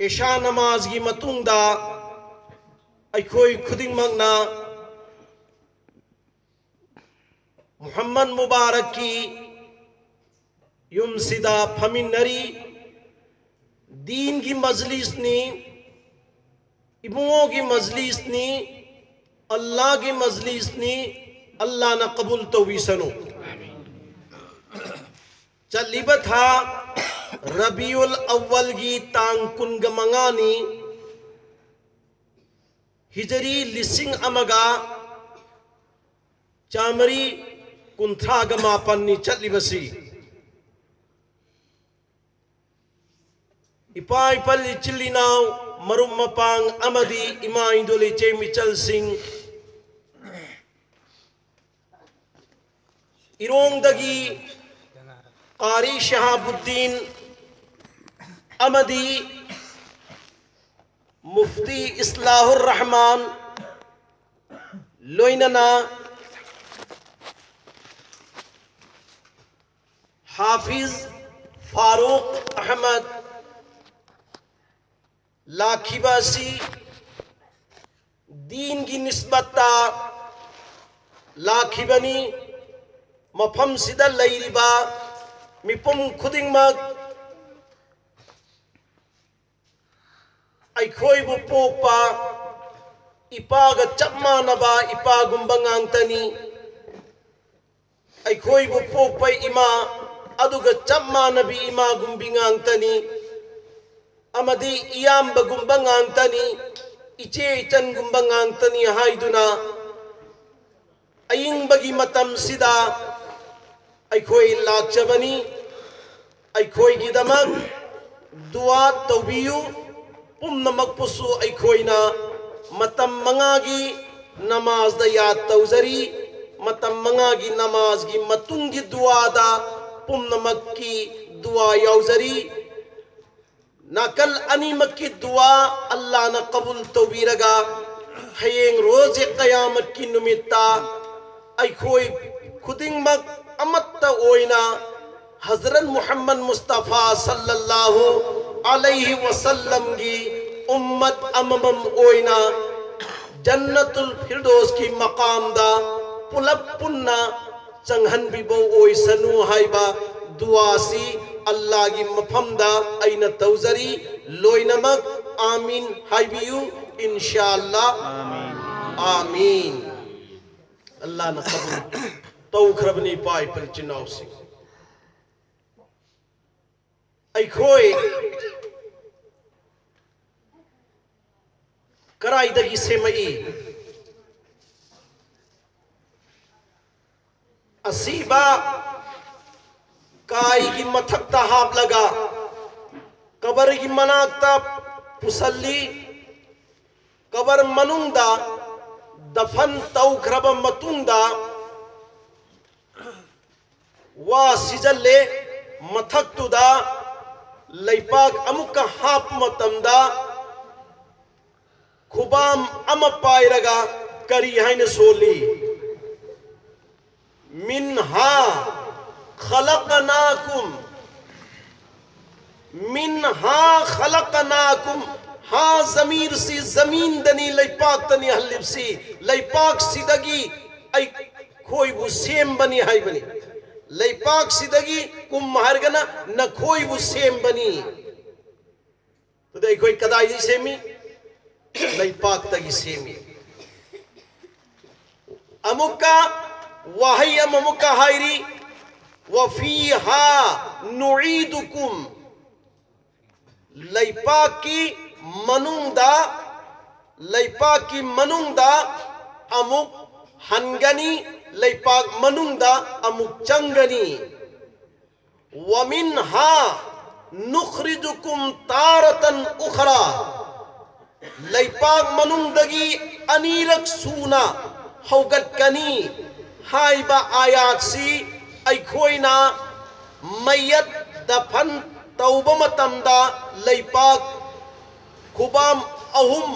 इशा नमाज की मतुंगदा अखोई खुदिंगमगना मुहम्मद मुबारक की युमसिदा फमिनरी दीन की मजलिसनी इबुओं की मजलिसनी अल्लाह की मजलिसनी अल्लाह न कबूल तौवीसनो चलिबा था रबीउल अव्वल की तांग कुनगमंगानी हिजरी लिसिंग अमगा चामरी कुंथ्रागा मापन्नी चलिबसी इपा इपल इचिलिनाव मरुम मपांग अमदी इमा इंदुली चे मिचल सिंह इरोंगदगी कारी शहाबुद्दीन अमदी मुफ्ती इस्लाहुर रहमान लोइनना हाफिज फारूक अहमद लाखिबासी दीन की निस्बत्ता लाखिबनी मफम सिदा लैरिबा मिपुम खुदिंगमग अखोइबु पोकपा इपागा चप मानबा इपागुंबा ngang अखोइबु पोकपा इमा अदुगा चप मानबी इमा गुंबी ngang अमदी इयाम्ब गुंबा ngang इचे इचन गुंबा ngang हाइदुना अयिंबगी मतम सिदा अखोई लाक्चबनी अखोई की दमक दुआ तौबियु पुम्नमकपुसु अखोइना मतम मंगागी नमाज दा याद तौजरी मतम मंगागी नमाज की मतुंगी दुआ दा पुम्नमक की दुआ यौजरी नकल अनीमक की दुआ अल्लाह न कबूल तौबीरगा हयेंग रोज़े क़यामत की नुमित्ता अखोई खुदिंगमक अमत्ता ओइना हजरत मुहम्मद मुस्तफ़ा सल्लल्लाहु अलैहि वसल्लम की उम्मत अममम ओइना जन्नतुल फिरदौस की मकाम दा पुलब पुन्ना चंगहन बिबो ओइ सनु हाइबा दुआसी अल्लाह की मफमदा ऐना तौजरी लोइनमक आमीन हाइबियु इंशाअल्लाह आमीन अल्लाह न कबूल तौखरबनी पाई पर चिनाव से अखोई कराइदगी से मई असीबा काई की मथकता हाप लगा कबर की मनाकता पुसल्ली कबर मनुंदा दफन तौखरब मतुंदा वा सिजल्ले मथक्तुदा लैपाक अमुक हाप मतमदा खुबाम अम पायरगा करी हाइन सोली मिन्हा खलकनाकुम हा जमीर सी जमीन दनी लैपाक तनी हल्लिबसी लैपाक सिदगी ऐ खोई बु सेम बनी हाई बनी लैपाक सिदगी कुम हरगना न खोई बु सेम बनी तो दे कोई कदाई सेमी लैपाक तगी सेमी अमुका वही अमुका हायरी वफीहा नुईदुकुम लैपाक की मनुंदा अमुक हनगनी लैपाक मनुंदा अमुक चंगनी वमिन्हा नुखरिजुकुम तारतन उखरा लैपाक मनुंदगी अनीरक सूना हौगतकनी हाइबा आयात सी अखोइना मैयत दफन तौबा मतमदा लैपाक खुबाम अहुम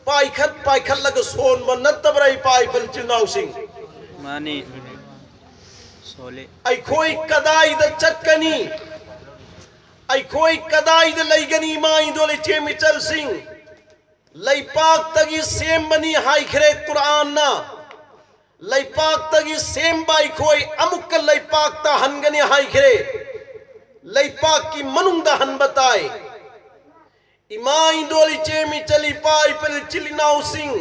पाइखत लग सोन नत्तबरई पाइफल चिनाव सिंह मानी सोले अखोई कदाई द चटकनी अखोई कदाइद लेगनी माई दोले चे मिचल सिंह लैपाक तगी सेम बनी हाइखरे कुरान ना लैपाक तगी सेम बाई खोई अमुक लैपाक ता हनगनी हाइखरे लैपाक की मनुंदा हन बताए इमाई दोली चे मिचली पाई पर चिलिनाउ सिंह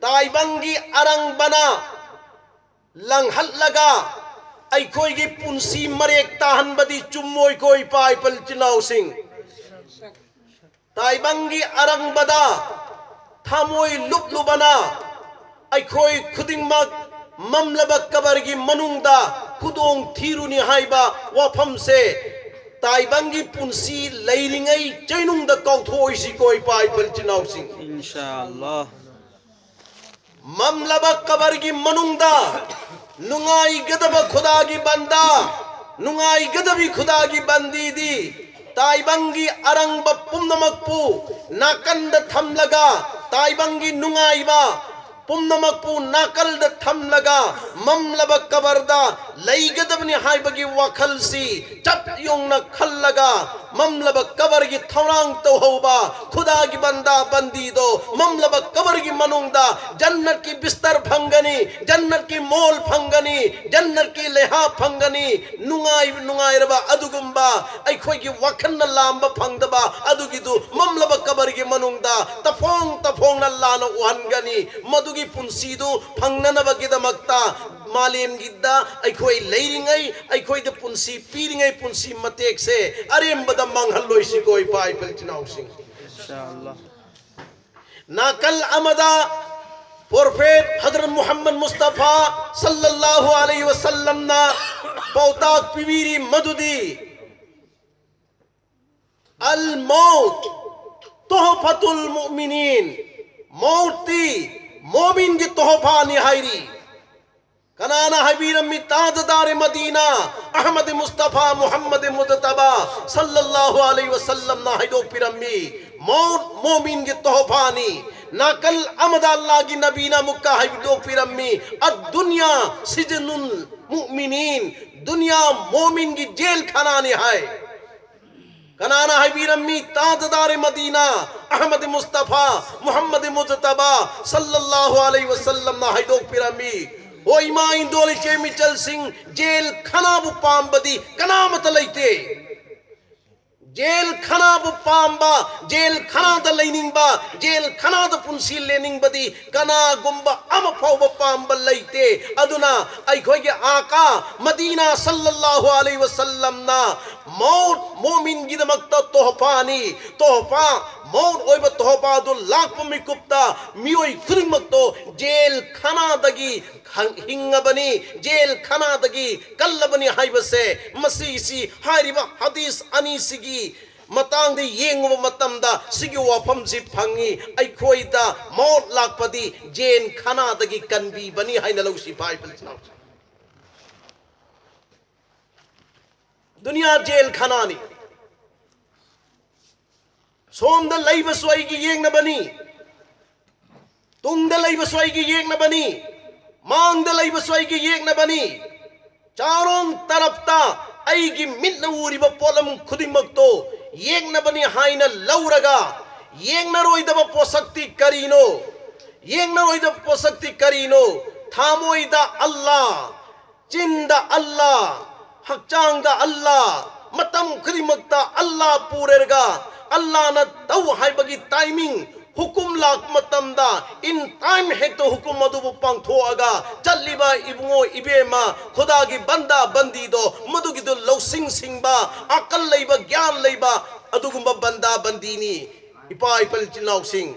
ताइबंगी अरंग बना लंघल लगा अखोई की पुंसी मरेक ताहन बदी चुम्मोई कोई पाई पल चिनाउ सिंह ताइबंगी अरंग बदा थामोई लुपलु बना अखोई खुदिंगमक ममलबक कबर की मनुंगदा खुदोंग थीरुनी हाइबा वफम से ताइबंगी पुंसी लैरिंगई चैनुंग द कौथोई सी कोई पाई पल चिनाउ सिंह इंशाअल्लाह ममलबक कबर की मनुंगदा नुंगाई गदब खुदा की बंदा नुंगाई गदबी खुदा की बंदी दी ताइबंगी अरंग पुमनमकपू नाकंद थम लगा ताइबंगी नुंगाईबा पुमनमकपू नाकल थम लगा ममलब कबरदा लई गदबनी हाइबगी वखल सी चप योंग न खल लगा ममलब कबर की थौरांग तो होबा खुदा की बंदा बंदी दो ममलब कबर की मनुंगदा जन्नत की बिस्तर फंगनी जन्नत की मोल फंगनी जन्नत की लेहा फंगनी नुंगाई नुंगाई रबा अदुगुंबा अखोई की वखन न लांबा फंगदबा अदुगिदु ममलब कबर की मनुंगदा तफोंग न लाना उहनगनी मदुगी पुंसीदु फंगननबगिदमक्ता मालेम गिद्दा अखोई लैरिंगई अखोई द पुंसी पीरिंगई पुंसी मतेक से अरेमबद मंगहलोई सी कोई पाई पल चिनाउ सिंह इंशाअल्लाह नाकल अमदा प्रोफेट हजरत मोहम्मद मुस्तफा सल्लल्लाहु अलैहि वसल्लम ना पौताक पिवीरी मदुदी अल मौत तोहफतुल मुमिनीन मौती मोमिन की तोहफा निहायरी कनाना हबीरम्मी ताजदार मदीना अहमद मुस्तफा मुहम्मद मुजतबा सल्लल्लाहु अलैहि वसल्लम ना हिदो पिरम्मी मौत मोमिन की तोहफानी नाकल अमद अल्लाह की नबीना मुक्का हिदो पिरम्मी अद दुनिया सिजनुल मुमिनीन दुनिया मोमिन की जेल खाना निहाय कनाना हबीरम्मी ताजदार मदीना अहमद मुस्तफा मुहम्मद मुजतबा सल्लल्लाहु अलैहि वसल्लम ना हिदो पिरम्मी ओ इमाई दोले चे मिचल सिंह जेल खनाबु पांबदी कनामत लैते जेल खनाबु पांबा जेल खना द लैनिंगबा जेल खना द पुंसी लेनिंगबदी कना गुंबा अम फौब पांब लैते अदुना अखोई के आका मदीना सल्लल्लाहु अलैहि वसल्लम ना मौत मोमिन गिदमक्ता तोहफानी तोहफा मौत ओइब तोहफा दु लाख मिकुप्ता मियोई खुरिमक्तो जेल खना दगी हिंगबनी जेल खना दगी कल्लबनी हाइबसे मसीसी हारिबा हदीस अनीसिगी मतंग दे येंगब मतमदा सिगी वफम सि फंगी अखोइदा मौत लाखपदी जेल खना दगी कनबी बनी हाइना लौसी बाइबल चनाउ दुनिया जेल खनानी सोम द लैब सोई की येंग न बनी तुंग द लैब सोई की येंग न बनी मांग द लैब सोई की येंग न बनी चारों तरफता आई की मिट न ऊरी पोलम खुदिमक्तो येंग न बनी हाइना लौरगा येंग न रोइदब पोसक्ति करीनो येंग न रोइदब पोसक्ति करीनो थामोइदा अल्लाह चिंदा अल्लाह हक्चांग दा अल्लाह मतम खुदिमक्ता अल्लाह पूरेरगा अल्लाह न तौ हाइबगी टाइमिंग हुकुम लाख मतमदा इन टाइम है तो हुकुम मधुबु पांगथोअगा चल्लिबा इबुंगो इबेमा खुदा की बंदा बंदी दो मधुगी दो लौसिंग सिंगबा अकल लैबा ज्ञान लैबा अदुगुंबा बंदा बंदीनी इपा इपल चिनाउ सिंह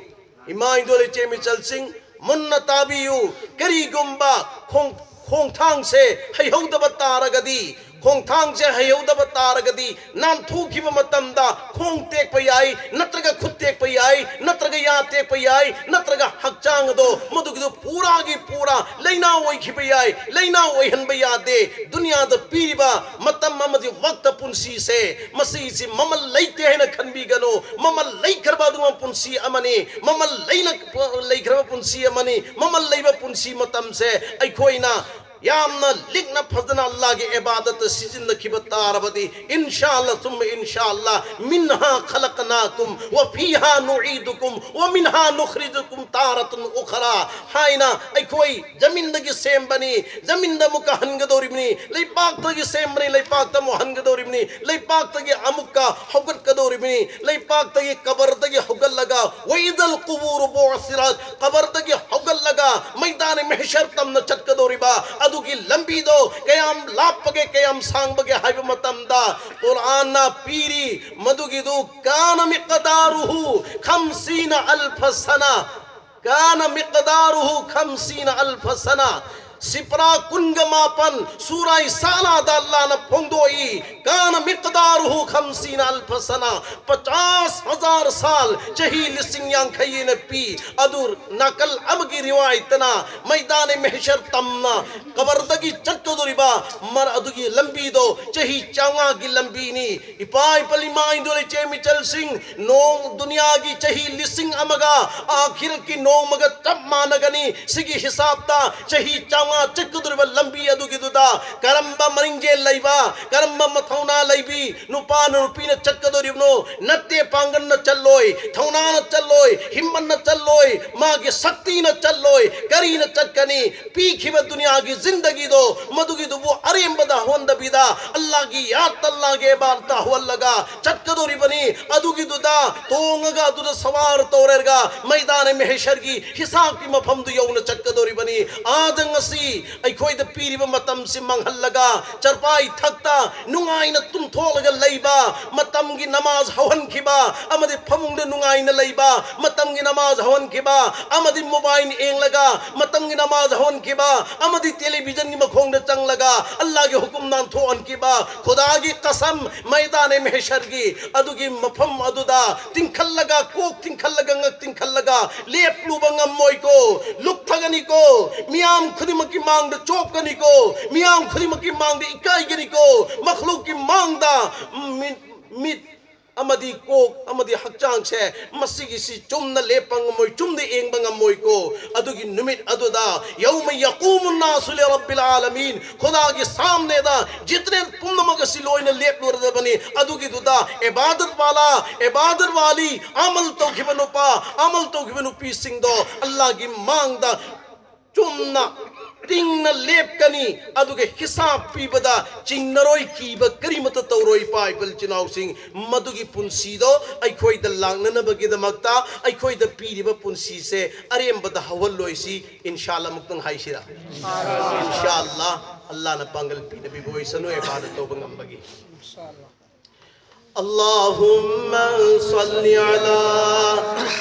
इमाई दोले चेमी चल सिंह मुन्ना ताबियु करी गुंबा खोंगथांग से हयौदब तारगदी खोंगथांग से हयौदब तारगदी नाम थूखिब मतमदा खोंग तेक पयाई नत्रगा खुद तेक पयाई नत्रगा या तेक पयाई नत्रगा हक्चांग दो मधुगिदो पूरा की पूरा लेना ओई खिपयाई लेना ओई हनबया दे दुनिया द पीरिबा मतम ममदि वक्त पुंसी से मसी से ममल लैते है न खनबी गनो ममल लै करबा दुमा पुंसी अमने ममल लै न लै करबा पुंसी अमने ममल लैबा पुंसी मतम से अखोइना यामना लिखना फजना अल्लाह की इबादत सिजिंदखिब तारबदी इंशाअल्लाह तुम इंशाअल्लाह मिन्हा खलकनाकुम व फीहा नुईदुकुम व मिन्हा नुखरिजुकुम तारतन उखरा हाइना अखोई जमीनदगी सेमबनी जमीनदा मुका हनगदोरिबनी लैपाक्तगी सेमबनी लैपाक्ता मु हनगदोरिबनी लैपाक्तगी अमुका हगतकदोरिबनी लैपाक्तगी कबरदगी हगलगा वइदल कुबूर बुअसिरत कबरदगी हगलगा मैदान महशर तमना चटकदोरिबा अदुगी लंबी दो कयाम लापगे कयाम सांगबगे हाइब मतमदा कुरान ना पीरी मदुगी दो कान मिक़दारुहु 50 अल्फ सना कान मिक़दारुहु 50 अल्फ सना सिपरा कुंगमापन सूराई साला अल्लाह न फोंदोई कान मिक़दारुहु 50 अल्फ सना 50,000 साल चही लिसिंग खई ने पी अदुर नकल अब की रिवायत ना मैदान महशर तमना कबरदगी चट्टोदुरिबा मर अदुगी लंबी दो चही चांगा की लंबी नी इपाई पली माई दोले चेमी चल सिंह नो दुनिया की चही लिसिंग अमगा आखिर की नो मग तब मानगनी सिगी हिसाब ता चही चांगा चक्कुदुरिबा लंबी अदुगी दुदा करम्बा मरिंजे लैबा करम्बा मथौना लैबी नुपा नुपी न चक्कदुरिबनो नत्ते पांगन न चल्लोय थौना न चल्लोय हिम्मत न चल्लोय मां की शक्ति न चल्लोय करी न चक्कनी पीखिब दुनिया की जिंदगी दो मदुगी दुबो अरेंबदा होंद बिदा अल्लाह की याद अल्लाह के बारता हुअल्लगा चक्कदुरिबनी अदुगी दुदा तोंगगा दुदा सवार तोरेगा मैदान महशर की हिसाब की मफम दु यौन चक्कदुरिबनी आदंगसी अखोइद पीरिब मतम से मंगहल्लगा चरपाई थक्ता नुंगाइन तुमथोलगा लैबा मतम की नमाज हवनखिबा अमदि फमुंग नुंगाइन लैबा मतम की नमाज हवनखिबा अमदि मोबाइल एंगलगा मतम की नमाज हवनखिबा अमदि टेलीविजन की मखोंग चंगलगा अल्लाह के हुक्म नाम थोअनखिबा खुदा की कसम मैदान महशर की अदुगी मफम अदुदा तिंखल्लगा कोक तिंखल्लगा ngak तिंखल्लगा लेपलुबंगम मोइको लुक्थगनिको मियाम खुदिम की मांग द चोपगनी को मियाम खुदिम की मांग द इकाई गनी को मखलूक की मांग दा मित अमदी को अमदी हकचांग से मसीगी सी चुमन लेपंग मोय चुमदे एंगबंग मोय को अदुगी निमित अदुदा यौम यकूमुन नासु लिरब्बिल आलमीन खुदा के सामने दा जितने पुन्नमग सिलोय ने लेप लोर बनी अदुगी दुदा इबादत वाली अमल तो खिबनु पा अमल तो खिबनु पी सिंह दो अल्लाह की मांग दा चुमना टिंग लेपकनी अदुगे हिसाब पीबदा चिंगनरोई कीब करीमत तौरोई पाइबल चिनाव सिंह मदुगी पुंसी दो अखोई द लांगनबगे दमक्ता अखोई द पीरिब पुंसी से अरेंबद हवल्लोइसी इंशाअल्लाह मुक्तंग हाइसिरा इंशाअल्लाह अल्लाह न पंगल पी नबी बोई सनो इबादत तो बंगंबगी इंशाअल्लाह अल्लाहुम्मा सल्लि अला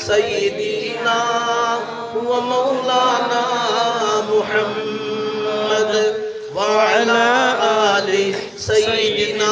सय्यिदीना व मौलाना मुहम्मद व अला आलि सय्यिदीना